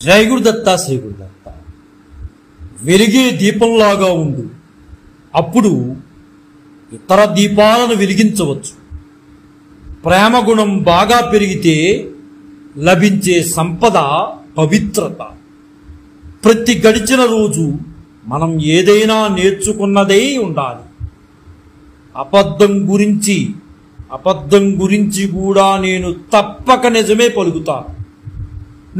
జై గురుదత్త శ్రీ గురుదత్త. వెలిగే దీపంలాగా ఉండు, అప్పుడు ఇతర దీపాలను వెలిగించవచ్చు. ప్రేమ గుణం బాగా పెరిగితే లభించే సంపద పవిత్రత. ప్రతి గడిచిన రోజు మనం ఏదైనా నేర్చుకున్నదై ఉండాలి. అబద్ధం గురించి కూడా నేను తప్పక నిజమే పలుకుతాను.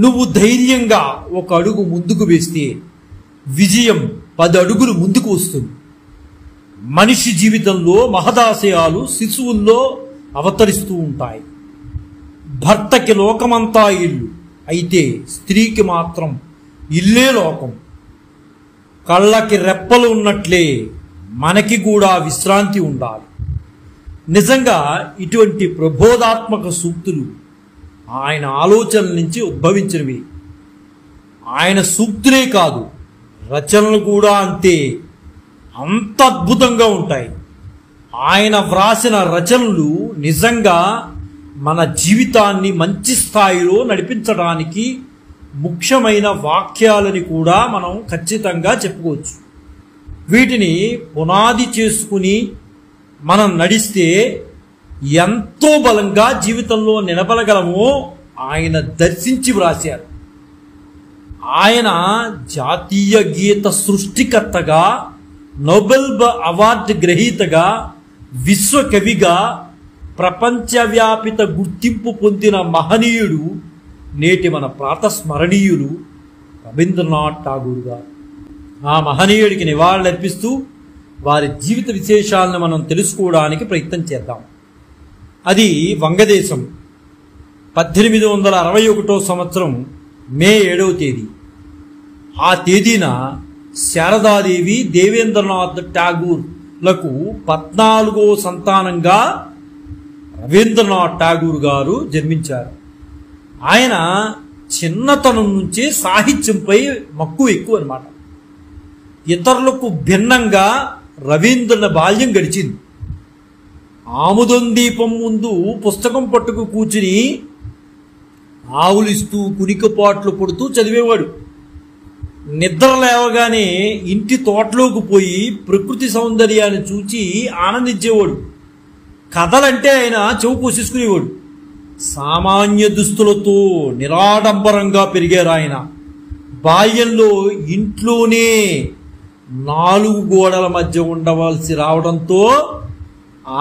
నువ్వు ధైర్యంగా ఒక అడుగు ముందుకు వేస్తే విజయం 10 అడుగులు ముందుకు వస్తుంది. మనిషి జీవితంలో మహదాశయాలు శిశువుల్లో అవతరిస్తూ ఉంటాయి. భర్తకి లోకమంతా ఇల్లు, అయితే స్త్రీకి మాత్రం ఇల్లే లోకం. కళ్ళకి రెప్పలు ఉన్నట్లే మనకి కూడా విశ్రాంతి ఉండాలి. నిజంగా ఇటువంటి ప్రబోధాత్మక సూక్తులు ఆయన ఆలోచనల నుంచి ఉద్భవించినవి. ఆయన సూక్తులే కాదు, రచనలు కూడా అంత అద్భుతంగా ఉంటాయి. ఆయన వ్రాసిన రచనలు నిజంగా మన జీవితాన్ని మంచి స్థాయిలో నడిపించడానికి ముఖ్యమైన వాక్యాలని కూడా మనం ఖచ్చితంగా చెప్పుకోవచ్చు. వీటిని పునాది చేసుకుని మనం నడిస్తే ఎంతో బలంగా జీవితంలో నిలబడగలమో ఆయన దర్శించి వ్రాశారు. ఆయన జాతీయ గీత సృష్టికర్తగా, నోబెల్ అవార్డు గ్రహీతగా, విశ్వకవిగా ప్రపంచవ్యాపిత గుర్తింపు పొందిన మహనీయుడు, నేటి మన ప్రాతస్మరణీయులు రవీంద్రనాథ్ ఠాగూర్ గారు. ఆ మహనీయుడికి నివాళులర్పిస్తూ వారి జీవిత విశేషాలను మనం తెలుసుకోవడానికి ప్రయత్నం చేద్దాం. అది వంగదేశం. 1861 సంవత్సరం మే 7వ తేదీ. ఆ తేదీన శారదాదేవి దేవేంద్రనాథ్ ఠాగూర్లకు 14వ సంతానంగా రవీంద్రనాథ్ ఠాగూర్ గారు జన్మించారు. ఆయన చిన్నతనం నుంచే సాహిత్యంపై మక్కువ ఎక్కువ అన్నమాట. ఇతరులకు భిన్నంగా రవీంద్రన బాల్యం గడిచింది. ఆముదం దీపం ముందు పుస్తకం పట్టుకు కూర్చుని ఆవులిస్తూ కునికపాట్లు పడుతూ చదివేవాడు. నిద్ర లేవగానే ఇంటి తోటలోకి పోయి ప్రకృతి సౌందర్యాన్ని చూచి ఆనందించేవాడు. కథలంటే ఆయన చెవు కోసేసుకునేవాడు. సామాన్య దుస్తులతో నిరాడంబరంగా పెరిగారు ఆయన. బాల్యంలో ఇంట్లోనే 4 గోడల మధ్య ఉండవలసి రావడంతో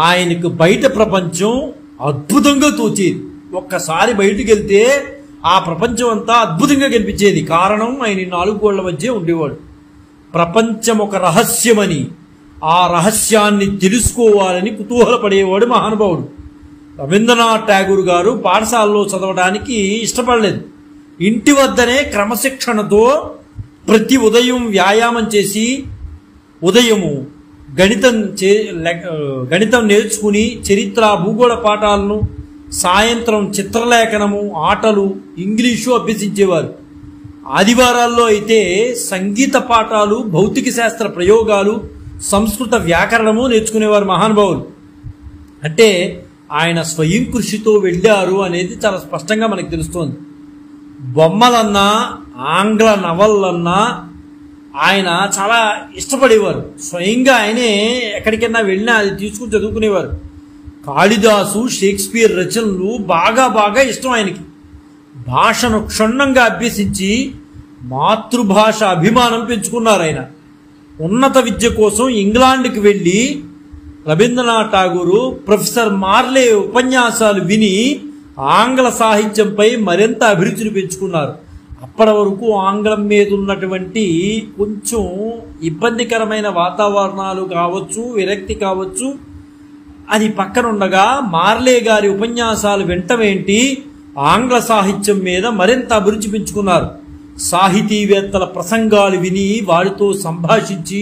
ఆయనకు బయట ప్రపంచం అద్భుతంగా తోచేది. ఒక్కసారి బయటికి వెళ్తే ఆ ప్రపంచం అంతా అద్భుతంగా కనిపించేది. కారణం ఆయన 4 గోడల మధ్య ఉండేవాడు. ప్రపంచం ఒక రహస్యమని, ఆ రహస్యాన్ని తెలుసుకోవాలని కుతూహలపడేవాడు మహానుభావుడు. రవీంద్రనాథ్ ఠాగూర్ గారు పాఠశాలలో చదవడానికి ఇష్టపడలేదు. ఇంటి వద్దనే క్రమశిక్షణతో ప్రతి ఉదయం వ్యాయామం చేసి, ఉదయము గణితం నేర్చుకుని చరిత్ర, భూగోళ పాఠాలను, సాయంత్రం చిత్రలేఖనము, ఆటలు, ఇంగ్లీషు అభ్యసించేవారు. ఆదివారాల్లో అయితే సంగీత పాఠాలు, భౌతిక శాస్త్ర ప్రయోగాలు, సంస్కృత వ్యాకరణము నేర్చుకునేవారు మహానుభావులు. అంటే ఆయన స్వయం కృషితో వెళ్ళారు అనేది చాలా స్పష్టంగా మనకు తెలుస్తోంది. బొమ్మలన్నా ఆంగ్ల నవలన్నా ఆయన చాలా ఇష్టపడేవారు. స్వయంగా ఆయనే ఎక్కడికైనా వెళ్ళినా అది తీసుకుని చదువుకునేవారు. కాళిదాసు, షేక్స్పియర్ రచనలు బాగా ఇష్టం ఆయనకి. భాషను క్షుణ్ణంగా అభ్యసించి మాతృభాష అభిమానం పెంచుకున్నారు ఆయన. ఉన్నత విద్య కోసం ఇంగ్లాండ్కి వెళ్ళి రవీంద్రనాథ్ ఠాగూర్ ప్రొఫెసర్ మార్లే ఉపన్యాసాలు విని ఆంగ్ల సాహిత్యంపై మరింత అభిరుచిని పెంచుకున్నారు. అప్పటి వరకు ఆంగ్లం మీద ఉన్నటువంటి కొంచెం ఇబ్బందికరమైన వాతావరణాలు కావచ్చు, విరక్తి కావచ్చు, అది పక్కనుండగా మార్లే గారి ఉపన్యాసాలు వెంటవేంటి ఆంగ్ల సాహిత్యం మీద మరింత అభిరుచి పెంచుకున్నారు. సాహితీవేత్తల ప్రసంగాలు విని వారితో సంభాషించి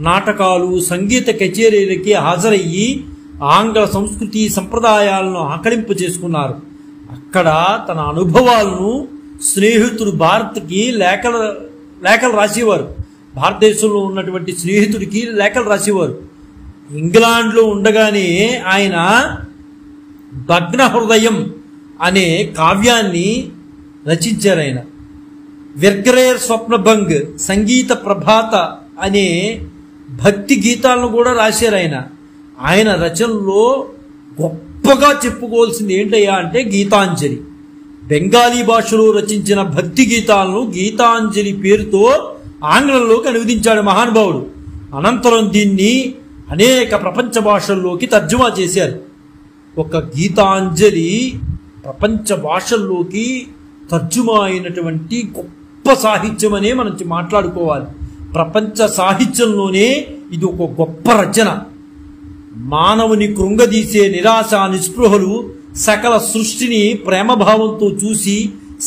నాటకాలు, సంగీత కచేరీలకి హాజరయ్యి ఆంగ్ల సంస్కృతి సంప్రదాయాలను ఆకళింపు చేసుకున్నారు. అక్కడ తన అనుభవాలను స్నేహితుడు భారత్కి లేఖలు రాసేవారు. భారతదేశంలో ఉన్నటువంటి స్నేహితుడికి లేఖలు రాసేవారు. ఇంగ్లాండ్లో ఉండగానే ఆయన భగ్న హృదయం అనే కావ్యాన్ని రచించారు. ఆయన విర్గ్రేర్ స్వప్నభంగ్, సంగీత ప్రభాత అనే భక్తి గీతాలను కూడా రాశారు ఆయన. ఆయన రచనలో గొప్పగా చెప్పుకోవాల్సింది ఏంటయ్యా అంటే గీతాంజలి. బెంగాలీ భాషలో రచించిన భక్తి గీతాలను గీతాంజలి పేరుతో ఆంగ్లంలోకి అనువదించాడు మహానుభావుడు. అనంతరం దీన్ని అనేక ప్రపంచ భాషల్లోకి తర్జుమా చేశారు. ఒక గీతాంజలి ప్రపంచ భాషల్లోకి తర్జుమా అయినటువంటి గొప్ప సాహిత్యం అనే మనం మాట్లాడుకోవాలి. ప్రపంచ సాహిత్యంలోనే ఇది ఒక గొప్ప రచన. మానవుని కృంగదీసే నిరాశ నిస్పృహలు, సకల సృష్టిని ప్రేమభావంతో చూసి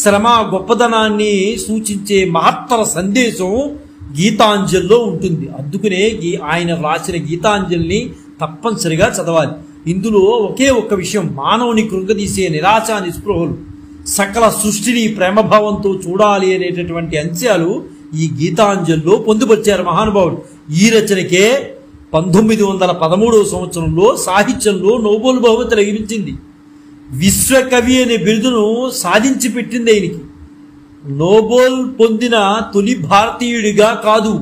శ్రమ గొప్పదనాన్ని సూచించే మహత్తర సందేశం గీతాంజలిలో ఉంటుంది. అందుకనే ఆయన రాసిన గీతాంజలిని తప్పనిసరిగా చదవాలి. ఇందులో ఒకే ఒక్క విషయం, మానవుని కృంగదీసే నిరాశ నిస్పృహలు, సకల సృష్టిని ప్రేమభావంతో చూడాలి అనేటటువంటి అంశాలు ఈ గీతాంజలిలో పొందుపరిచారు మహానుభావుడు. ఈ రచనకే 1913 సంవత్సరంలో సాహిత్యంలో నోబెల్ బహుమతి లభించింది. విశ్వకవి అనే బిరుదును సాధించి పెట్టింది ఆయనకి. నోబెల్ పొందిన తొలి భారతీయుడిగా కాదు,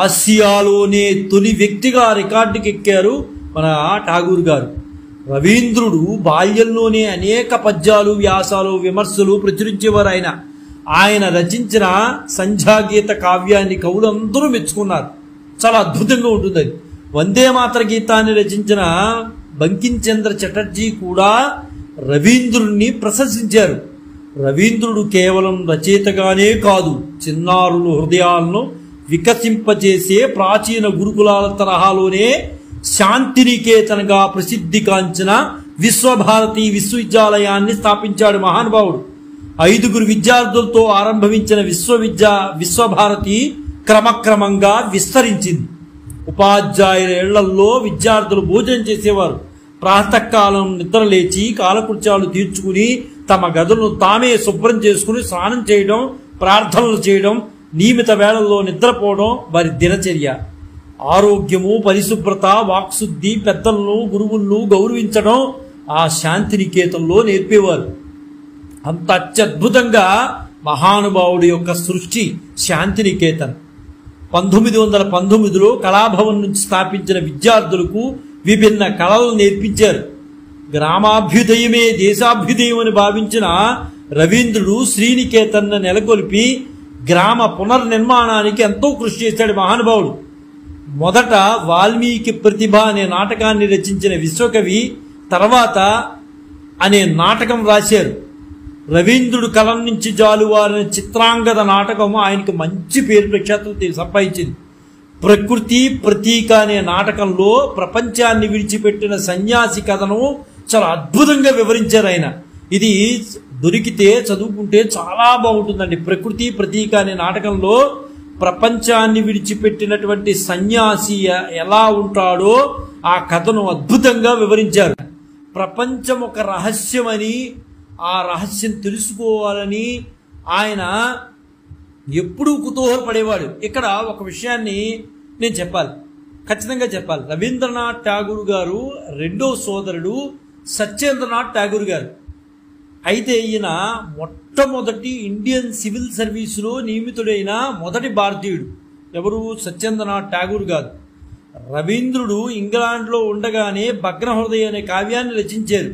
ఆసియాలోనే తొలి వ్యక్తిగా రికార్డుకి ఎక్కారు మన ఠాగూర్ గారు. రవీంద్రుడు బాల్యంలోనే అనేక పద్యాలు, వ్యాసాలు, విమర్శలు ప్రచురించేవారు. ఆయన రచించిన సంధ్యాగీత కావ్యాన్ని కవులందరూ మెచ్చుకున్నారు. చాలా అద్భుతంగా ఉంటుంది అది. వందే మాతర గీతాన్ని రచించిన బంకించంద్ర చటర్జీ కూడా రవీంద్రుడిని ప్రశంసించారు. రవీంద్రుడు కేవలం రచయితగానే కాదు, చిన్నారుల హృదయాలను వికసింపజేసే ప్రాచీన గురుకులాల తరహాలోనే శాంతినికేతనగా ప్రసిద్ధిగాంచిన విశ్వభారతి విశ్వవిద్యాలయాన్ని స్థాపించాడు మహానుభావుడు. 5 విద్యార్థులతో ఆరంభించిన విశ్వభారతి క్రమక్రమంగా విస్తరించింది. ఉపాధ్యాయుల ఇళ్లల్లో విద్యార్థులు భోజనం చేసేవారు. ప్రాతకాలం నిద్రలేచి కాలకృత్యాలు తీర్చుకుని తమ గదులను తామే శుభ్రం చేసుకుని స్నానం చేయడం, ప్రార్థనలు చేయడం, నియమిత వేళల్లో నిద్రపోవడం వారి దినచర్య. ఆరోగ్యము, పరిశుభ్రత, వాక్శుద్ధి, పెద్దలను గురువులను గౌరవించడం ఆ శాంతినికేతంలో నేర్పేవారు. అంత అత్యద్భుతంగా మహానుభావుడి యొక్క సృష్టి శాంతినికేతన్. 1919లో కళాభవన్ నుంచి స్థాపించిన విద్యార్థులకు విభిన్న కళలు నేర్పించారు. గ్రామాభ్యుదయమే దేశాభ్యుదయం అని భావించిన రవీంద్రుడు శ్రీనికేతన్ను నెలకొల్పి గ్రామ పునర్నిర్మాణానికి ఎంతో కృషి చేశాడు మహానుభావుడు. మొదట వాల్మీకి ప్రతిభ అనే నాటకాన్ని రచించిన విశ్వకవి తర్వాత అనే నాటకం రాశారు. రవీంద్రుడు కలం నుంచి జాలువారిన చిత్రాంగద నాటకం ఆయనకు మంచి పేరు ప్రఖ్యాతులు సంపాదించింది. ప్రకృతి ప్రతీక అనే నాటకంలో ప్రపంచాన్ని విడిచిపెట్టిన సన్యాసి కథను చాలా అద్భుతంగా వివరించారు ఆయన. ఇది దొరికితే చదువుకుంటే చాలా బాగుంటుందండి. ప్రకృతి ప్రతీక అనే నాటకంలో ప్రపంచాన్ని విడిచిపెట్టినటువంటి సన్యాసి ఎలా ఉంటాడో ఆ కథను అద్భుతంగా వివరించారు. ప్రపంచం ఒక రహస్యమని, ఆ రహస్యం తెలుసుకోవాలని ఆయన ఎప్పుడూ కుతూహలపడేవాడు. ఇక్కడ ఒక విషయాన్ని నేను చెప్పాలి, ఖచ్చితంగా చెప్పాలి. రవీంద్రనాథ్ ఠాగూర్ గారు రెండో సోదరుడు సత్యేంద్రనాథ్ ఠాగూర్ గారు. అయితే ఈయన మొట్టమొదటి ఇండియన్ సివిల్ సర్వీసులో నియమితుడైన మొదటి భారతీయుడు. ఎవరు? సత్యేంద్రనాథ్ ఠాగూర్ గారు. రవీంద్రుడు ఇంగ్లాండ్లో ఉండగానే భగ్నహృదయ అనే కావ్యాన్ని రచించారు.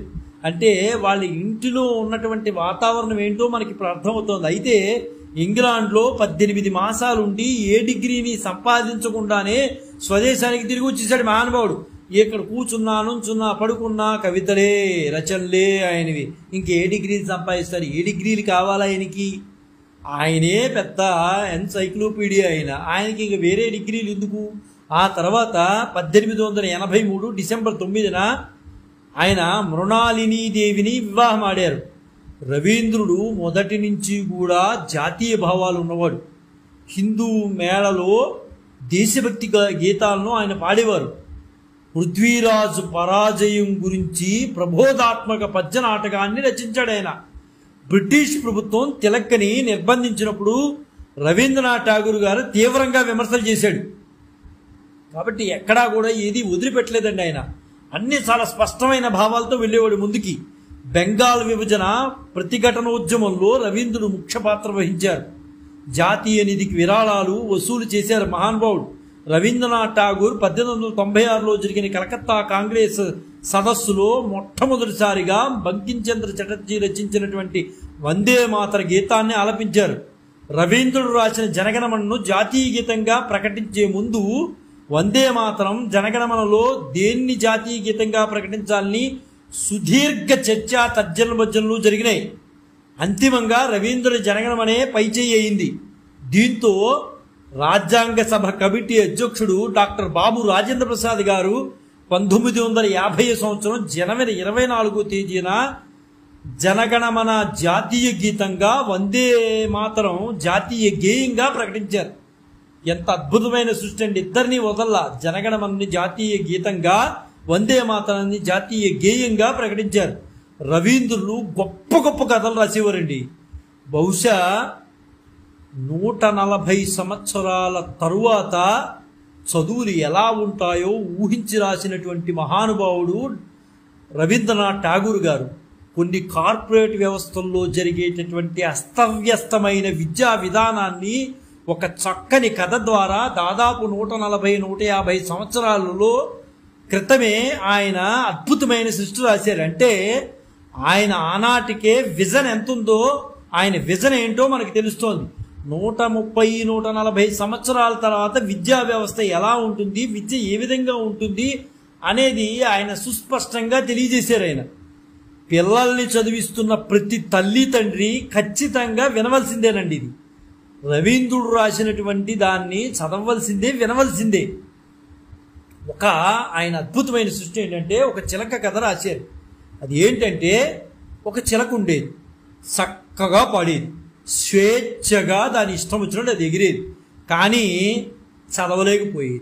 అంటే వాళ్ళ ఇంటిలో ఉన్నటువంటి వాతావరణం ఏంటో మనకి ఇప్పుడు అర్థమవుతోంది. అయితే ఇంగ్లాండ్లో 18 మాసాలు ఉండి ఏ డిగ్రీని సంపాదించకుండానే స్వదేశానికి తిరిగి వచ్చేసాడు మహానుభావుడు. ఇక్కడ కూర్చున్నా, నుంచున్నా, పడుకున్నా కవితలే, రచనలే ఆయనవి. ఇంకే డిగ్రీలు సంపాదిస్తారు? ఏ డిగ్రీలు కావాలా ఆయనకి? ఆయనే పెద్ద ఎన్సైక్లోపీడియా ఆయనకి ఇంక వేరే డిగ్రీలు ఎందుకు? ఆ తర్వాత 1883 డిసెంబర్ 9న ఆయన మృణాలిని దేవిని వివాహం ఆడారు. రవీంద్రుడు మొదటి నుంచి కూడా జాతీయ భావాలు ఉన్నవాడు. హిందూ మేళలో దేశభక్తి గీతాలను ఆయన పాడేవారు. పృథ్వీరాజు పరాజయం గురించి ప్రబోధాత్మక పద్య నాటకాన్ని రచించాడు ఆయన. బ్రిటిష్ ప్రభుత్వం తిలక్ని నిర్బంధించినప్పుడు రవీంద్రనాథ్ ఠాగూర్ గారు తీవ్రంగా విమర్శలు చేశాడు. కాబట్టి ఎక్కడా కూడా ఏది వదిలిపెట్టలేదండి ఆయన. అన్ని చాలా స్పష్టమైన భావాలతో వెళ్ళేవాడు ముందుకి. బెంగాల్ విభజన ప్రతిఘటనోద్యమంలో రవీంద్రుడు ముఖ్య పాత్ర వహించారు. జాతీయ నిధికి విరాళాలు వసూలు చేశారు మహానుభావుడు. రవీంద్రనాథ్ ఠాగూర్ 1896లో జరిగిన కలకత్తా కాంగ్రెస్ సదస్సులో మొట్టమొదటిసారిగా బంకించంద్ర చటర్జీ రచించినటువంటి వందే మాతర గీతాన్ని ఆలపించారు. రవీంద్రుడు రాసిన జనగణమనను జాతీయ గీతంగా ప్రకటించే ముందు వందే మాతరం జనగణమనలో దేన్ని జాతీయ గీతంగా ప్రకటించాలని సుదీర్ఘ చర్చ తర్జనభర్జనలు జరిగినాయి. అంతిమంగా రవీంద్రుడి జనగణమనే పైచేయి అయింది. దీంతో రాజ్యాంగ సభ కమిటీ అధ్యక్షుడు డాక్టర్ బాబు రాజేంద్ర ప్రసాద్ గారు 1950 సంవత్సరం జనవరి 24వ తేదీన జనగణమన జాతీయ గీతంగా వందే మాతరం జాతీయ గేయంగా ప్రకటించారు. ఎంత అద్భుతమైన సృష్టి అండి! ఇద్దరిని వదల్లా. జనగణమనని జాతీయ గీతంగా, వందే మాతరాన్ని జాతీయ గేయంగా ప్రకటించారు. రవీంద్రులు గొప్ప గొప్ప కథలు రాసేవారండి. బహుశా 140 సంవత్సరాల తరువాత చదువులు ఎలా ఉంటాయో ఊహించి రాసినటువంటి మహానుభావుడు రవీంద్రనాథ్ ఠాగూర్ గారు. కొన్ని కార్పొరేట్ వ్యవస్థల్లో జరిగేటటువంటి అస్తవ్యస్తమైన విద్యా విధానాన్ని ఒక చక్కని కథ ద్వారా దాదాపు 140-150 సంవత్సరాలలో క్రితమే ఆయన అద్భుతమైన సృష్టి రాశారు. అంటే ఆయన ఆనాటికే విజన్ ఎంత ఉందో, ఆయన విజన్ ఏంటో మనకు తెలుస్తోంది. 130-140 సంవత్సరాల తర్వాత విద్యా వ్యవస్థ ఎలా ఉంటుంది, విద్య ఏ విధంగా ఉంటుంది అనేది ఆయన సుస్పష్టంగా తెలియజేశారు. ఆయన పిల్లల్ని చదివిస్తున్న ప్రతి తల్లి తండ్రి ఖచ్చితంగా వినవలసిందేనండి. ఇది రవీంద్రుడు రాసినటువంటి దాన్ని చదవవలసిందే, వినవలసిందే. ఆయన అద్భుతమైన సృష్టి ఏంటంటే ఒక చిలక కథ రాశారు. అది ఏంటంటే ఒక చిలక ఉండేది, చక్కగా పాడేది, స్వేచ్ఛగా దాని ఇష్టం వచ్చినట్టు అది ఎగిరేది, కానీ చదవలేకపోయేది.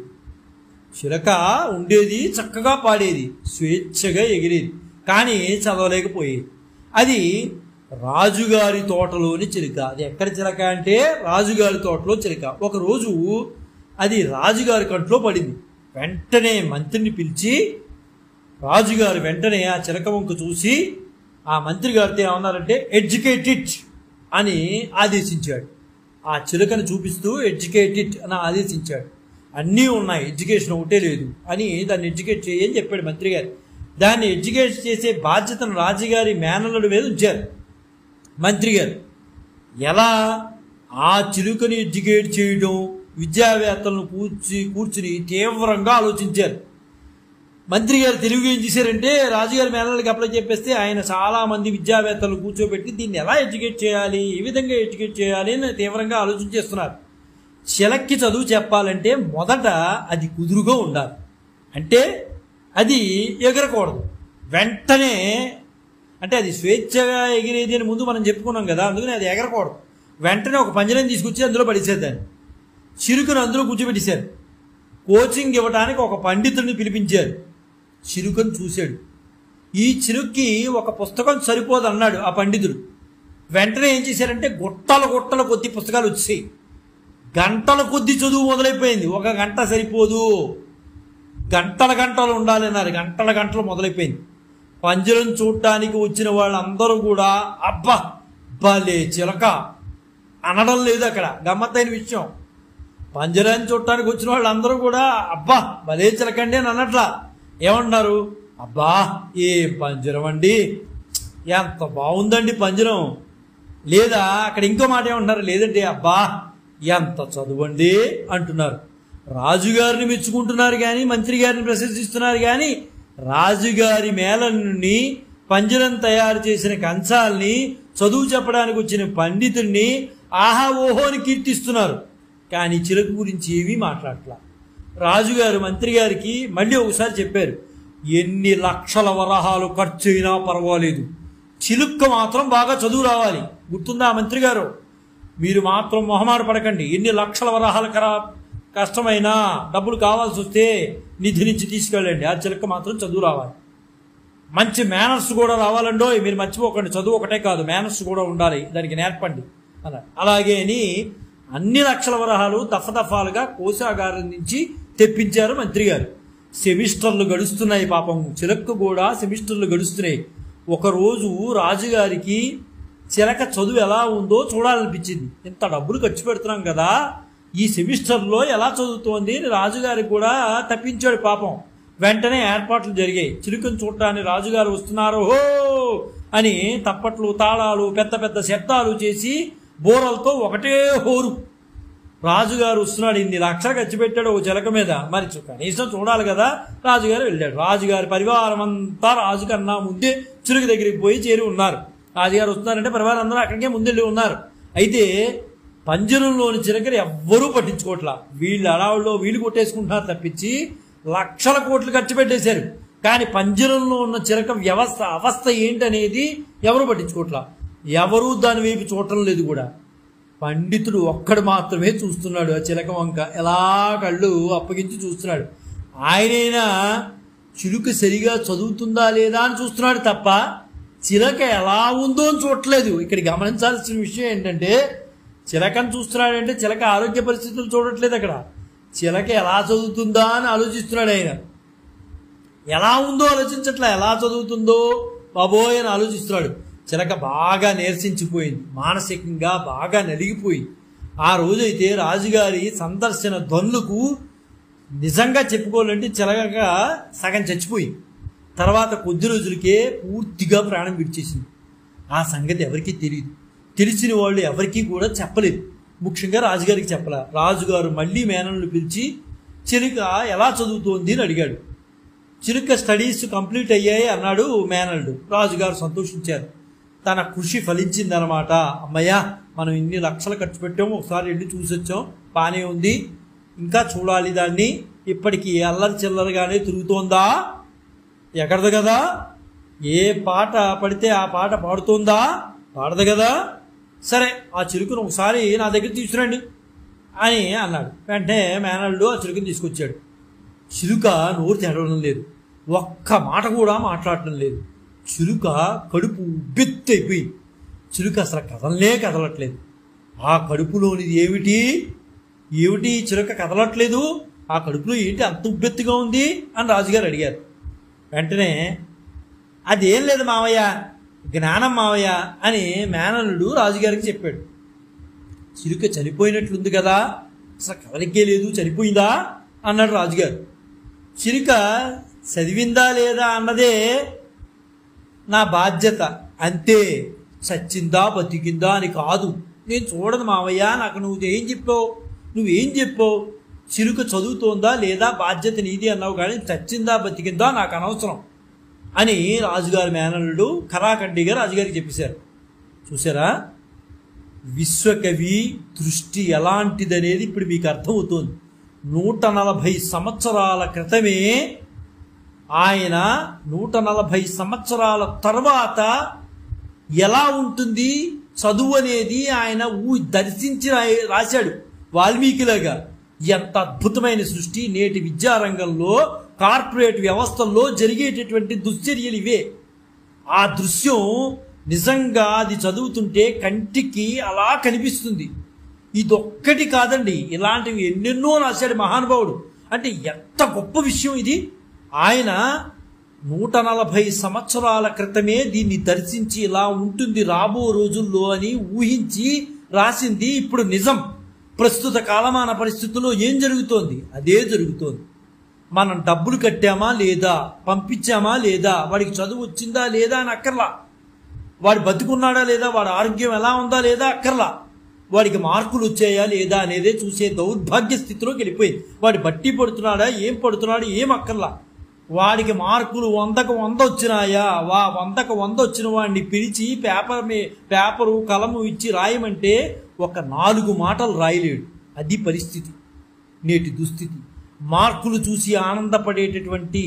చిలక ఉండేది, చక్కగా పాడేది, స్వేచ్ఛగా ఎగిరేది, కానీ చదవలేకపోయేది. అది రాజుగారి తోటలోని చిలుక. అది ఎక్కడ చిలక అంటే రాజుగారి తోటలో చిలుక. ఒకరోజు అది రాజుగారి కంట్లో పడింది. వెంటనే మంత్రిని పిలిచి రాజుగారు వెంటనే ఆ చిలక వంక చూసి ఆ మంత్రి గారితో ఏమన్నారంటే ఎడ్యుకేట్ ఇట్ అని ఆదేశించాడు. ఆ చిలుకను చూపిస్తూ ఎడ్యుకేట్ ఇట్ అని ఆదేశించాడు. అన్నీ ఉన్నాయి, ఎడ్యుకేషన్ ఒకటే లేదు అని దాన్ని ఎడ్యుకేట్ చేయని చెప్పాడు మంత్రి గారు. దాన్ని ఎడ్యుకేట్ చేసే బాధ్యతను రాజుగారి మేనల్లుడి మీద ఉంచారు మంత్రి గారు. ఎలా ఆ చిలుకని ఎడ్యుకేట్ చేయడం, విద్యావేత్తలను కూర్చుని తీవ్రంగా ఆలోచించారు. మంత్రి గారు తెలుగు ఏం చేశారంటే రాజుగారి మేనల్కి అప్లై చెప్పేస్తే ఆయన చాలా మంది విద్యావేత్తలను కూర్చోబెట్టి దీన్ని ఎలా ఎడ్యుకేట్ చేయాలి, ఏ విధంగా ఎడ్యుకేట్ చేయాలి అని తీవ్రంగా ఆలోచించేస్తున్నారు. చిలక్కి చదువు చెప్పాలంటే మొదట అది కుదురుగా ఉండాలి, అంటే అది ఎగరకూడదు. వెంటనే అంటే అది స్వేచ్ఛగా ఎగిరేది అని ముందు మనం చెప్పుకున్నాం కదా, అందుకని అది ఎగరకూడదు. వెంటనే ఒక పంజరం తీసుకొచ్చి అందులో పడేసేదాన్ని. చిలుకను అందులో కూర్చోబెట్టేశారు. కోచింగ్ ఇవ్వడానికి ఒక పండితుడిని పిలిపించారు. చిలుకను చూశాడు. ఈ చిలుక్కి ఒక పుస్తకం సరిపోదు అన్నాడు ఆ పండితుడు. వెంటనే ఏం చేశారంటే గుట్టల కొద్ది పుస్తకాలు వచ్చాయి. గంటల కొద్ది చదువు మొదలైపోయింది. ఒక గంట సరిపోదు, గంటలు ఉండాలి అన్నారు. గంటలు మొదలైపోయింది. పంజరం చూడటానికి వచ్చిన వాళ్ళందరూ కూడా అబ్బా భలే చిలక అనడం లేదు. అక్కడ గమ్మత్తైన విషయం, పంజరాన్ని చూడటానికి వచ్చిన వాళ్ళందరూ కూడా అబ్బా భలే చిలకండి అని అన్నట్లా. ఏమంటున్నారు? అబ్బా ఏ పంజరం అండి, ఎంత బాగుందండి పంజరం. లేదా అక్కడ ఇంకో మాట ఏమంటున్నారు, లేదంటే అబ్బా ఎంత చదువండి అంటున్నారు. రాజుగారిని మెచ్చుకుంటున్నారు కానీ, మంత్రి గారిని ప్రశంసిస్తున్నారు కానీ, రాజుగారి మేళ నుండి పంజరం తయారు చేసిన కంచాల్ని, చదువు చెప్పడానికి వచ్చిన పండితుడిని ఆహా ఓహో అని కీర్తిస్తున్నారు. కానీ చిలుక గురించి ఏమీ మాట్లాడట్లా. రాజుగారు మంత్రి గారికి మళ్ళీ ఒకసారి చెప్పారు, ఎన్ని లక్షల వరహాలు ఖర్చు అయినా పర్వాలేదు, చిలుక్క మాత్రం బాగా చదువు రావాలి. గుర్తుందా మంత్రి గారు? మీరు మాత్రం మొహమాట పడకండి. ఎన్ని లక్షల వరహాల కష్టమైనా డబ్బులు కావాల్సి వస్తే నిధి నుంచి తీసుకెళ్ళండి, ఆ చిలుక మాత్రం చదువు రావాలి. మంచి మేనర్స్ కూడా రావాలండో, మీరు మర్చిపోకండి. చదువు ఒకటే కాదు, మేనర్స్ కూడా ఉండాలి, దానికి నేర్పండి అన్నారు. అలాగే అని అన్ని లక్షల వరహాలు దఫదఫాలుగా కోశాగారం నుంచి తెప్పించారు మంత్రి గారు. సెమిస్టర్లు గడుస్తున్నాయి. పాపం చిలక్కు కూడా సెమిస్టర్లు గడుస్తున్నాయి. ఒకరోజు రాజుగారికి చిలక చదువు ఎలా ఉందో చూడాలనిపించింది. ఇంత డబ్బులు ఖర్చు పెడుతున్నాం కదా, ఈ సెమిస్టర్లో ఎలా చదువుతోంది అని రాజుగారికి కూడా తప్పించాడు పాపం. వెంటనే ఏర్పాట్లు జరిగాయి. చిలుకను చూడటానికి రాజుగారు వస్తున్నారు హో అని తప్పట్లు, తాళాలు, పెద్ద పెద్ద శబ్దాలు చేసి బోరలతో ఒకటే హోరు. రాజుగారు వస్తున్నాడు, ఇన్ని లక్షలు ఖర్చు పెట్టాడు ఒక చిలక మీద, మరి కనీసం చూడాలి కదా. రాజుగారు వెళ్ళాడు. రాజుగారి పరివారం అంతా రాజు కన్నా ముందే చిలుక దగ్గరికి పోయి చేరి ఉన్నారు. రాజుగారు వస్తున్నారంటే పరివారం అందరూ అక్కడికే ముందెళ్ళి ఉన్నారు. అయితే పంజరంలోని చిలకలు ఎవ్వరూ పట్టించుకోవట్లా. వీళ్ళు అడవుల్లో వీళ్ళు కొట్టేసుకుంటున్నారు తప్పించి లక్షల కోట్లు ఖర్చు పెట్టేశారు. కానీ పంజరంలో ఉన్న చిలక అవస్థ ఏంటనేది ఎవరు పట్టించుకోవట్లా. ఎవరూ దాని వైపు చూడటం లేదు కూడా. పండితుడు ఒక్కడు మాత్రమే చూస్తున్నాడు ఆ చిలక వంక, ఎలా కళ్ళు అప్పగించి చూస్తున్నాడు. ఆయనైనా చిలుక సరిగా చదువుతుందా లేదా అని చూస్తున్నాడు తప్ప చిలక ఎలా ఉందో అని చూడట్లేదు. ఇక్కడ గమనించాల్సిన విషయం ఏంటంటే, చిలకను చూస్తున్నాడంటే చిలక ఆరోగ్య పరిస్థితులు చూడట్లేదు. అక్కడ చిలక ఎలా చదువుతుందా అని ఆలోచిస్తున్నాడు ఆయన. ఎలా ఉందో ఆలోచించట్లా, ఎలా చదువుతుందో బాబోయ్ అని ఆలోచిస్తున్నాడు. చిలక బాగా నీరసించిపోయింది, మానసికంగా బాగా నలిగిపోయింది. ఆ రోజైతే రాజుగారి సందర్శన ధ్వనులకు నిజంగా చెప్పుకోవాలంటే చిలక సగం చచ్చిపోయింది. తర్వాత కొద్ది రోజులకే పూర్తిగా ప్రాణం విడిచేసింది. ఆ సంగతి ఎవరికీ తెలియదు. తెలిసిన వాళ్ళు ఎవరికీ కూడా చెప్పలేదు. ముఖ్యంగా రాజుగారికి చెప్పలే. రాజుగారు మళ్ళీ మేనల్ని పిలిచి చిలుక ఎలా చదువుతోంది అని అడిగాడు. చిలుక స్టడీస్ కంప్లీట్ అయ్యాయి అన్నాడు మేనల్డు. రాజుగారు సంతోషించారు. తన కృషి ఫలించిందనమాట. అమ్మయ్య, మనం ఇన్ని లక్షలు ఖర్చు పెట్టాము, ఒకసారి వెళ్ళి చూసొచ్చాం, బాగానే ఉంది, ఇంకా చూడాలి దాన్ని. ఇప్పటికీ అల్లరి చిల్లరగానే తిరుగుతోందా, ఎక్కడదు కదా, ఏ పాట పడితే ఆ పాట పాడుతోందా, పాడదు కదా, సరే ఆ చిలుకను ఒకసారి నా దగ్గర తీసుకురండి అని అన్నాడు. వెంటనే మేనల్డు ఆ చిలుకను తీసుకొచ్చాడు. చిలుక నోరు తెరవడం లేదు, ఒక్క మాట కూడా మాట్లాడటం లేదు. చిలుక కడుపు ఉబ్బెత్తైపోయి చిలుక అసలు కదలట్లేదు. ఆ కడుపులోనిది ఏమిటి చిలుక కదలట్లేదు, ఆ కడుపులో ఏంటి అంత ఉబ్బెత్తుగా ఉంది అని రాజుగారు అడిగారు. వెంటనే అదేం లేదు మావయ్య, జ్ఞానం మావయ్య అని మేనల్లుడు రాజుగారికి చెప్పాడు. చిలుక చనిపోయినట్లుంది కదా, అసలు కదలికే లేదు, చనిపోయిందా అన్నాడు రాజుగారు. చిలుక చదివిందా లేదా అన్నదే నా బాధ్యత, అంతే, చచ్చిందా బతికిందా అని కాదు నేను చూడను మావయ్య. నాకు నువ్వేం చెప్పావు, చిలుక చదువుతోందా లేదా బాధ్యత నీది అన్నావు, కానీ చచ్చిందా బతికిందా నాకు అనవసరం అని రాజుగారి మేనల్లుడు ఖరాఖండిగా రాజుగారికి చెప్పేశారు. చూసారా, విశ్వకవి దృష్టి ఎలాంటిదనేది ఇప్పుడు మీకు అర్థమవుతోంది. 140 సంవత్సరాల క్రితమే ఆయన 140 సంవత్సరాల తర్వాత ఎలా ఉంటుంది చదువు అనేది ఆయన దర్శించి రాశాడు వాల్మీకిలాగా. ఎంత అద్భుతమైన సృష్టి! నేటి విద్యారంగంలో, కార్పొరేట్ వ్యవస్థల్లో జరిగేటటువంటి దుశ్చర్యలు ఇవే. ఆ దృశ్యం నిజంగా అది చదువుతుంటే కంటికి అలా కనిపిస్తుంది. ఇదొక్కటి కాదండి, ఇలాంటివి ఎన్నెన్నో రాశాడు మహానుభావుడు. అంటే ఎంత గొప్ప విషయం ఇది! ఆయన 140 సంవత్సరాల క్రితమే దీన్ని దర్శించి ఇలా ఉంటుంది రాబో రోజుల్లో అని ఊహించి రాసింది ఇప్పుడు నిజం. ప్రస్తుత కాలమాన పరిస్థితుల్లో ఏం జరుగుతోంది అదే జరుగుతోంది. మనం డబ్బులు కట్టామా లేదా, పంపించామా లేదా, వాడికి చదువు వచ్చిందా లేదా అని అక్కర్లా, వాడు బతుకున్నాడా లేదా, వాడి ఆరోగ్యం ఎలా ఉందా లేదా అక్కర్లా, వాడికి మార్కులు వచ్చాయా లేదా అనేదే చూసే దౌర్భాగ్య స్థితిలోకి వెళ్ళిపోయింది. వాడు బట్టి పడుతున్నాడా, ఏం పడుతున్నాడు, ఏం అక్కర్లా. వాడికి మార్కులు 100కు 100 వచ్చినాయా, 100కు 100 వచ్చిన వాడిని పిలిచి పేపరు కలము ఇచ్చి రాయమంటే ఒక 4 మాటలు రాయలేడు. అది పరిస్థితి, నేటి దుస్థితి. మార్కులు చూసి ఆనందపడేటటువంటి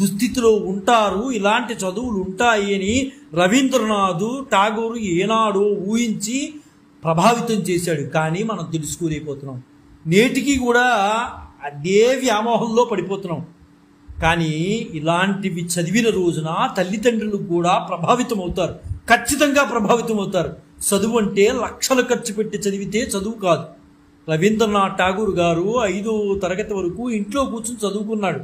దుస్థితిలో ఉంటారు. ఇలాంటి చదువులు ఉంటాయి అని రవీంద్రనాథ్ ఠాగూర్ ఏనాడో ఊహించి ప్రభావితం చేశాడు. కానీ మనం తెలుసుకోలేకపోతున్నాం. నేటికి కూడా అదే వ్యామోహంలో పడిపోతున్నాం. కానీ ఇలాంటివి చదివిన రోజున తల్లిదండ్రులు కూడా ప్రభావితం అవుతారు, ఖచ్చితంగా ప్రభావితం అవుతారు. చదువు అంటే లక్షలు ఖర్చు పెట్టి చదివితే చదువు కాదు. రవీంద్రనాథ్ ఠాగూర్ గారు 5వ తరగతి వరకు ఇంట్లో కూర్చుని చదువుకున్నాడు.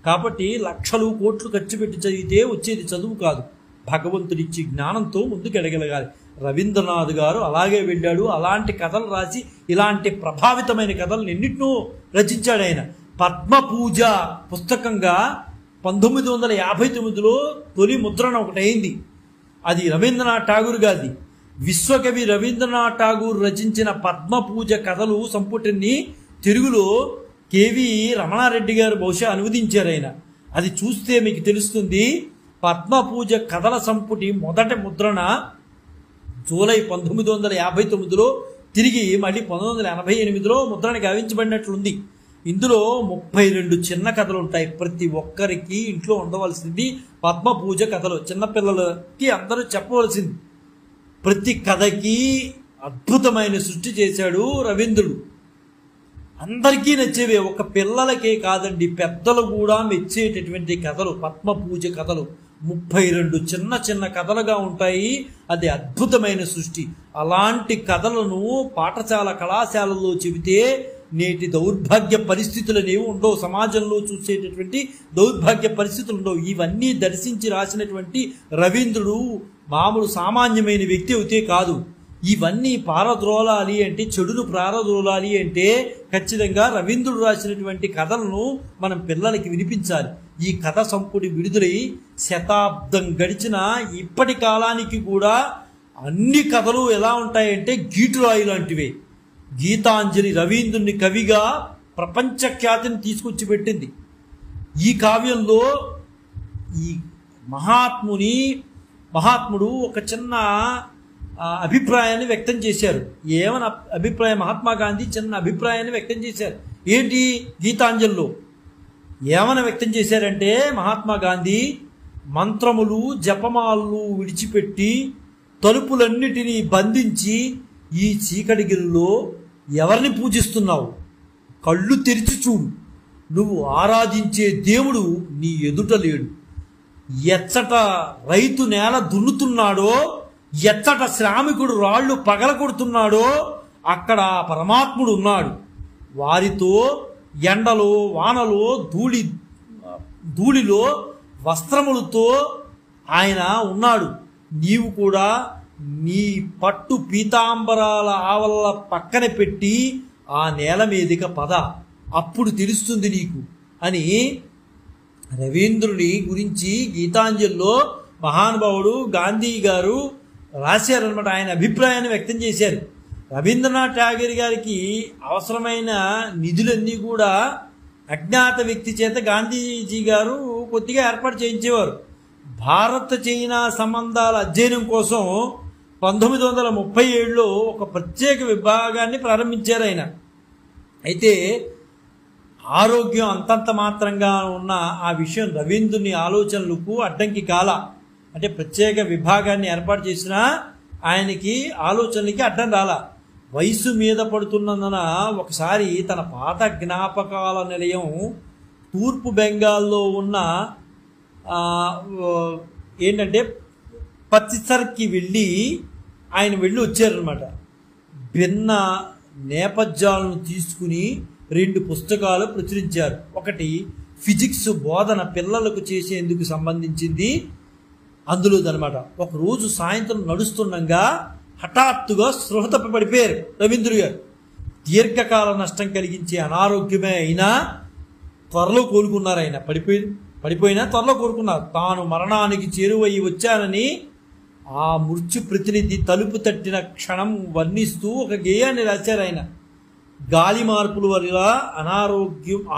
కాబట్టి లక్షలు కోట్లు ఖర్చు పెట్టి చదివితే వచ్చేది చదువు కాదు. భగవంతుడిచ్చి జ్ఞానంతో ముందుకెడగలగాలి. రవీంద్రనాథ్ గారు అలాగే వెళ్ళాడు. అలాంటి కథలు రాసి ఇలాంటి ప్రభావితమైన కథలను ఎన్నిటినో రచించాడు ఆయన. పద్మపూజ పుస్తకంగా 1959లో తొలి ముద్రణ ఒకటి అయింది. అది రవీంద్రనాథ్ ఠాగూర్ గారిది. విశ్వకవి రవీంద్రనాథ్ ఠాగూర్ రచించిన పద్మపూజ కథలు సంపుటిని తెలుగులో కేవి రమణారెడ్డి గారు బహుశా అనువదించారు ఆయన. అది చూస్తే మీకు తెలుస్తుంది. పద్మపూజ కథల సంపుటి మొదటి ముద్రణ జూలై 1959లో తిరిగి మళ్ళీ 1988లో ముద్రణ గావించబడినట్లుంది. ఇందులో 32 చిన్న కథలు ఉంటాయి. ప్రతి ఒక్కరికి ఇంట్లో ఉండవలసింది పద్మపూజ కథలు. చిన్నపిల్లలకి అందరూ చెప్పవలసింది. ప్రతి కథకి అద్భుతమైన సృష్టి చేశాడు రవీంద్రుడు. అందరికీ నచ్చేవే, ఒక పిల్లలకే కాదండి, పెద్దలు కూడా మెచ్చేటటువంటి కథలు పద్మపూజ కథలు. 32 చిన్న చిన్న కథలుగా ఉంటాయి. అది అద్భుతమైన సృష్టి. అలాంటి కథలను పాఠశాల కళాశాలల్లో చెబితే నేటి దౌర్భాగ్య పరిస్థితులు అనేవి ఉండవు. సమాజంలో చూసేటటువంటి దౌర్భాగ్య పరిస్థితులు ఉండవు. ఇవన్నీ దర్శించి రాసినటువంటి రవీంద్రుడు మామూలు సామాన్యమైన వ్యక్తి అయితే కాదు. ఇవన్నీ పారద్రోలాలి అంటే, చెడును పారద్రోలాలి అంటే ఖచ్చితంగా రవీంద్రుడు రాసినటువంటి కథలను మనం పిల్లలకి వినిపించాలి. ఈ కథ సంపుటి విడుదలై శతాబ్దం గడిచిన ఇప్పటి కాలానికి కూడా అన్ని కథలు ఎలా ఉంటాయంటే గీటురాయి లాంటివే. గీతాంజలి రవీంద్రుని కవిగా ప్రపంచ ఖ్యాతిని తీసుకొచ్చి పెట్టింది. ఈ కావ్యంలో ఈ మహాత్ముడు ఒక చిన్న అభిప్రాయాన్ని వ్యక్తం చేశారు. ఏమని అభిప్రాయం? మహాత్మా గాంధీ చిన్న అభిప్రాయాన్ని వ్యక్తం చేశారు. ఏంటి? గీతాంజలిలో ఏమని వ్యక్తం చేశారంటే, మహాత్మా గాంధీ మంత్రములు జపమాలు విడిచిపెట్టి తలుపులన్నిటినీ బంధించి ఈ చీకటి గిరిలో ఎవరిని పూజిస్తున్నావు? కళ్ళు తెరిచి చూడు. నువ్వు ఆరాధించే దేవుడు నీ ఎదుట లేడు. ఎచ్చట రైతు నేల దున్నుతున్నాడో, ఎచ్చట శ్రామికుడు రాళ్లు పగలగొడుతున్నాడో అక్కడ పరమాత్ముడు ఉన్నాడు. వారితో ఎండలో వానలో ధూళిలో వస్త్రములతో ఆయన ఉన్నాడు. నీవు కూడా నీ పట్టు పీతాంబరాల ఆవల్ల పక్కన పెట్టి ఆ నేల మీదిక పద, అప్పుడు తెలుస్తుంది నీకు అని రవీంద్రుని గురించి గీతాంజలిలో మహానుభావుడు గాంధీ గారు రాశారనమాట. ఆయన అభిప్రాయాన్ని వ్యక్తం చేశారు. రవీంద్రనాథ్ ఠాగూర్ గారికి అవసరమైన నిధులన్నీ కూడా అజ్ఞాత వ్యక్తి చేత గాంధీజీ గారు కొద్దిగా ఏర్పాటు చేయించేవారు. భారత చైనా సంబంధాల అధ్యయనం కోసం 1937లో ఒక ప్రత్యేక విభాగాన్ని ప్రారంభించారు ఆయన. అయితే ఆరోగ్యం అంతంత మాత్రంగా ఉన్న ఆ విషయం రవీంద్రుని ఆలోచనలకు అడ్డంకి కాల. అంటే ప్రత్యేక విభాగాన్ని ఏర్పాటు చేసినా ఆయనకి ఆలోచనలకి అడ్డం రాల. వయసు మీద పడుతున్నందున ఒకసారి తన పాత జ్ఞాపకాల నిలయం తూర్పు బెంగాల్లో ఉన్న ఏంటంటే పత్తిసర్కి ఆయన వెళ్ళి వచ్చారనమాట. భిన్న నేపథ్యాలను తీసుకుని 2 పుస్తకాలు ప్రచురించారు. ఒకటి ఫిజిక్స్ బోధన పిల్లలకు చేసేందుకు సంబంధించింది అందులోదనమాట. ఒకరోజు సాయంత్రం నడుస్తుండగా హఠాత్తుగా స్పృహ తప్పి పడిపోయారు రవీంద్ర గారు. దీర్ఘకాల నష్టం కలిగించే అనారోగ్యమే అయినా త్వరలో కోలుకున్నారు. ఆయన పడిపోయినా త్వరలో కోలుకున్నారు. తాను మరణానికి చేరువయ్యి వచ్చానని ఆ మృత్యు ప్రతినిధి తలుపు తట్టిన క్షణం వర్ణిస్తూ ఒక గేయాన్ని రాశారు ఆయన. గాలి మార్పుల వల్ల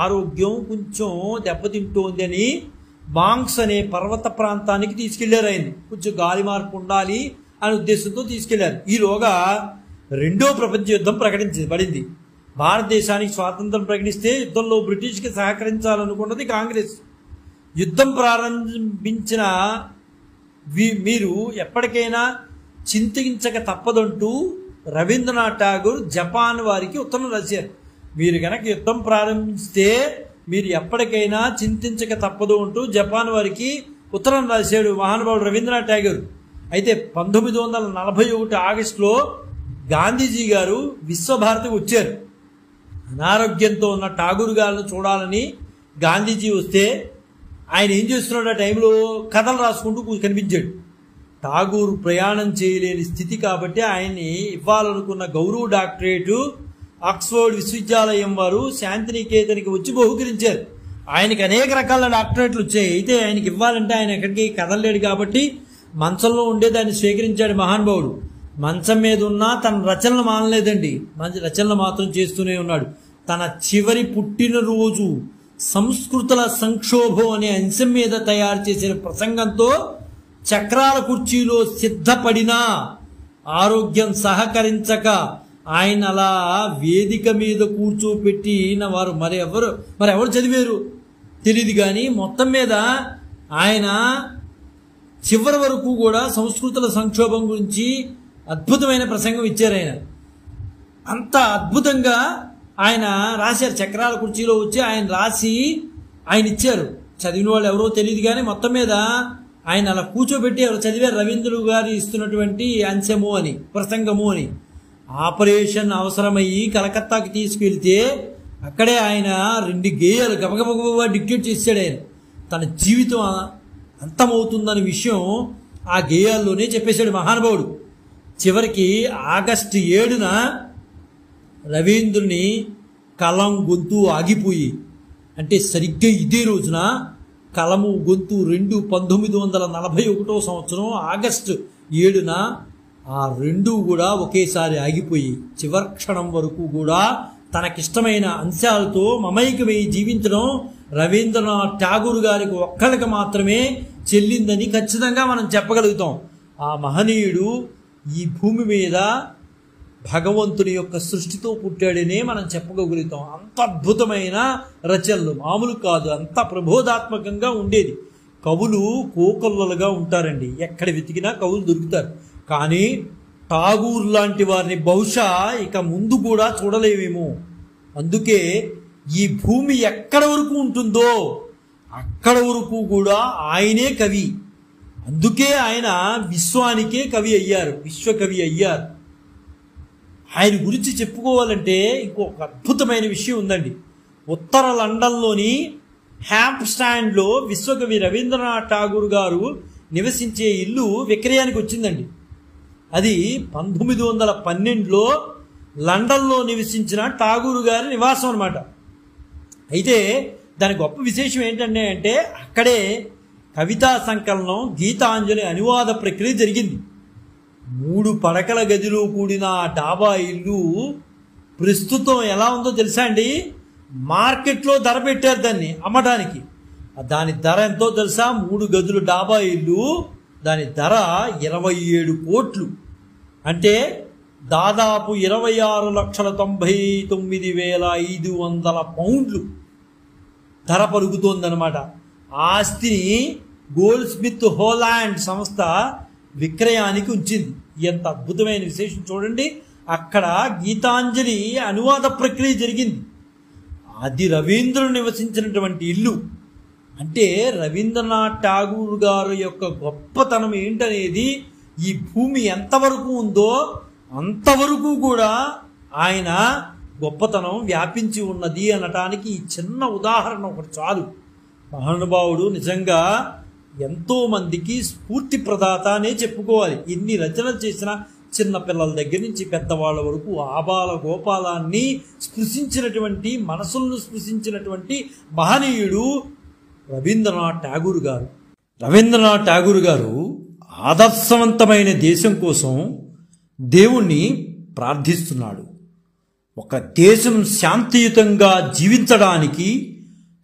ఆరోగ్యం కొంచెం దెబ్బతింటోంది అని బాంగ్స్ అనే పర్వత ప్రాంతానికి తీసుకెళ్లారు. ఆయన కొంచెం గాలి మార్పు ఉండాలి అనే ఉద్దేశంతో తీసుకెళ్లారు. ఈలోగా 2వ ప్రపంచ యుద్ధం ప్రకటించబడింది. భారతదేశానికి స్వాతంత్రం ప్రకటిస్తే యుద్ధంలో బ్రిటిష్కి సహకరించాలనుకున్నది కాంగ్రెస్. యుద్ధం ప్రారంభించిన మీరు ఎప్పటికైనా చింతించక తప్పదంటూ రవీంద్రనాథ్ ఠాగూర్ జపాన్ వారికి ఉత్తరం రాశారు. మీరు కనుక యుద్ధం ప్రారంభిస్తే మీరు ఎప్పటికైనా చింతించక తప్పదు అంటూ జపాన్ వారికి ఉత్తరం రాశాడు మహానుభావుడు రవీంద్రనాథ్ ఠాగూర్. అయితే 1941 ఆగస్టులో గాంధీజీ గారు విశ్వభారతికి వచ్చారు. అనారోగ్యంతో ఉన్న ఠాగూర్ గారిని చూడాలని గాంధీజీ వస్తే ఆయన ఏం చేస్తున్నాడు? ఆ టైంలో కథలు రాసుకుంటూ కనిపించాడు. ఠాగూర్ ప్రయాణం చేయలేని స్థితి కాబట్టి ఆయన్ని ఇవ్వాలనుకున్న గౌరవ డాక్టరేటు ఆక్స్ఫర్డ్ విశ్వవిద్యాలయం వారు శాంతినికేతనికి వచ్చి బహుకరించారు. ఆయనకి అనేక రకాల డాక్టరేట్లు వచ్చాయి. అయితే ఆయనకి ఇవ్వాలంటే ఆయన ఎక్కడికి కదలలేడు కాబట్టి మంచంలో ఉండే దాన్ని స్వీకరించాడు మహానుభావుడు. మంచం మీద ఉన్నా తన రచనలు మానలేదండి, మంచి రచనలు మాత్రం చేస్తూనే ఉన్నాడు. తన చివరి పుట్టినరోజు సంస్కృతుల సంక్షోభం అనే అంశం మీద తయారు చేసిన ప్రసంగంతో చక్రాల కుర్చీలో సిద్ధపడినా ఆరోగ్యం సహకరించక ఆయన అలా వేదిక మీద కూర్చోపెట్టిన వారు మరెవరు చదివారు తెలియదు. కానీ మొత్తం మీద ఆయన చివరి వరకు కూడా సంస్కృతుల సంక్షోభం గురించి అద్భుతమైన ప్రసంగం ఇచ్చారు. ఆయన అంత అద్భుతంగా ఆయన రాశారు. చక్రాల కుర్చీలో వచ్చి ఆయన రాసి ఆయన ఇచ్చారు. చదివిన వాళ్ళు ఎవరో తెలియదు కానీ మొత్తం మీద ఆయన అలా కూర్చోబెట్టి ఎవరు చదివారు, రవీంద్ర గారు ఇస్తున్నటువంటి అంశము అని, ప్రసంగము అని. ఆపరేషన్ అవసరమయ్యి కలకత్తాకి తీసుకెళ్తే అక్కడే ఆయన 2 గేయాలు గబగబగబా డిక్టేట్ చేశాడు. ఆయన తన జీవితం అంతమవుతుందనే విషయం ఆ గేయాల్లోనే చెప్పేశాడు మహానుభావుడు. చివరికి ఆగస్టు 7న రవీంద్రుని కలం గొంతు ఆగిపోయి, అంటే సరిగ్గా ఇదే రోజున కలము గొంతు 1941 సంవత్సరం ఆగస్టు 7న ఆ 2 కూడా ఒకేసారి ఆగిపోయి చివరి క్షణం వరకు కూడా తనకిష్టమైన అంశాలతో మమైకమై జీవించడం రవీంద్రనాథ్ ఠాగూర్ గారికి ఒక్కరికి మాత్రమే చెల్లిందని ఖచ్చితంగా మనం చెప్పగలుగుతాం. ఆ మహనీయుడు ఈ భూమి మీద భగవంతుని యొక్క సృష్టితో పుట్టాడనే మనం చెప్పగలుగుతాం. అంత అద్భుతమైన రచనలు మామూలు కాదు, అంత ప్రబోధాత్మకంగా ఉండేది. కవులు కోకొల్లలుగా ఉంటారండి, ఎక్కడ వెతికినా కవులు దొరుకుతారు. కానీ ఠాగూర్ లాంటి వారిని బహుశా ఇక ముందు కూడా చూడలేమేమో. అందుకే ఈ భూమి ఎక్కడ వరకు ఉంటుందో అక్కడ వరకు కూడా ఆయనే కవి. అందుకే ఆయన విశ్వానికే కవి అయ్యారు, విశ్వకవి అయ్యారు. ఆయన గురించి చెప్పుకోవాలంటే ఇంకొక అద్భుతమైన విషయం ఉందండి. ఉత్తర లండన్లోని హ్యాంప్ స్టాండ్లో విశ్వకవి రవీంద్రనాథ్ ఠాగూర్ గారు నివసించే ఇల్లు విక్రయానికి వచ్చిందండి. అది 1912లో లండన్లో నివసించిన ఠాగూర్ గారి నివాసం అన్నమాట. అయితే దాని గొప్ప విశేషం ఏంటంటే అక్కడే కవితా సంకలనం గీతాంజలి అనువాద ప్రక్రియ జరిగింది. 3 పడకల గదిలో కూడిన డాబా ఇల్లు ప్రస్తుతం ఎలా ఉందో తెలుసా అండి? మార్కెట్లో ధర పెట్టారు దాన్ని అమ్మడానికి. దాని ధర ఎంతో తెలుసా? 3 గదుల డాబా ఇల్లు దాని ధర 27 కోట్లు, అంటే దాదాపు 26,99,500 పౌండ్లు ధర పలుకుతోందనమాట. ఆస్తిని గోల్డ్ స్మిత్ హోలాండ్ సంస్థ విక్రయానికి ఉంచింది. ఎంత అద్భుతమైన విశేషం చూడండి. అక్కడ గీతాంజలి అనువాద ప్రక్రియ జరిగింది. అది రవీంద్రుడు నివసించినటువంటి ఇల్లు. అంటే రవీంద్రనాథ్ ఠాగూర్ గారు యొక్క గొప్పతనం ఏంటనేది ఈ భూమి ఎంతవరకు ఉందో అంతవరకు కూడా ఆయన గొప్పతనం వ్యాపించి ఉన్నది అనటానికి ఈ చిన్న ఉదాహరణ ఒకటి చాలు. మహానుభావుడు నిజంగా ఎంతో మందికి స్ఫూర్తి ప్రదాత అనే చెప్పుకోవాలి. ఇన్ని రచనలు చేసిన చిన్న పిల్లల దగ్గర నుంచి పెద్దవాళ్ళ వరకు ఆబాల గోపాలాన్ని స్పృశించినటువంటి, మనసులను స్పృశించినటువంటి మహనీయుడు రవీంద్రనాథ్ ఠాగూర్ గారు. రవీంద్రనాథ్ ఠాగూర్ గారు ఆదర్శవంతమైన దేశం కోసం దేవుణ్ణి ప్రార్థిస్తున్నాడు. ఒక దేశం శాంతియుతంగా జీవించడానికి,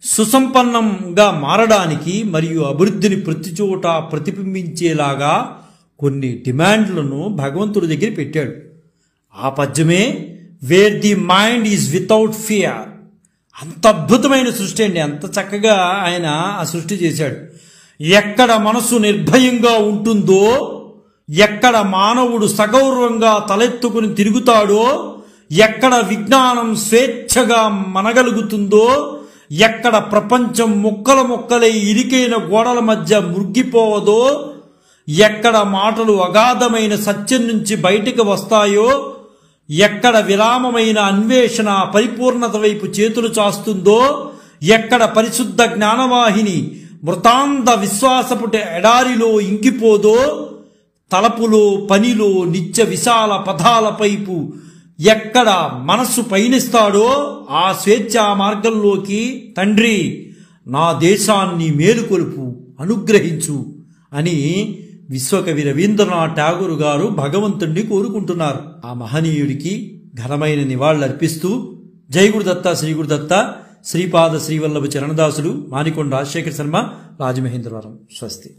సుసంపన్నంగా మారడానికి మరియు అభివృద్ధిని ప్రతి చోట ప్రతిబింబించేలాగా కొన్ని డిమాండ్లను భగవంతుడి దగ్గర పెట్టాడు. ఆ పద్యమే where the mind is without fear. అంత అద్భుతమైన సృష్టి అండి, అంత చక్కగా ఆయన ఆ సృష్టి చేశాడు. ఎక్కడ మనసు నిర్భయంగా ఉంటుందో, ఎక్కడ మానవుడు సగౌరవంగా తలెత్తుకుని తిరుగుతాడో, ఎక్కడ విజ్ఞానం స్వేచ్ఛగా మనగలుగుతుందో, ఎక్కడ ప్రపంచం ముక్కల ముక్కలై ఇరికైన గోడల మధ్య మురిగిపోవదో, ఎక్కడ మాటలు అగాధమైన సత్యం నుంచి బయటికి వస్తాయో, ఎక్కడ విరామమైన అన్వేషణ పరిపూర్ణత వైపు చేతులు చాస్తుందో, ఎక్కడ పరిశుద్ధ జ్ఞానవాహిని మృతాంధ విశ్వాసపుట ఎడారిలో ఇంకిపోదో, తలపులో పనిలో నిత్య విశాల పథాల పైపు ఎక్కడ మనస్సు పయనిస్తాడో ఆ స్వేచ్ఛా మార్గంలోకి తండ్రి నా దేశాన్ని మేలుకొలుపు అనుగ్రహించు అని విశ్వకవి రవీంద్రనాథ్ ఠాగూర్ గారు భగవంతుణ్ణి కోరుకుంటున్నారు. ఆ మహనీయుడికి ఘనమైన నివాళులర్పిస్తూ జై గురుదత్త శ్రీ గురుదత్త శ్రీపాద శ్రీవల్లభ చరణదాసులు మానికొండ రాజశేఖర శర్మ రాజమహేంద్రవరం. స్వస్తి.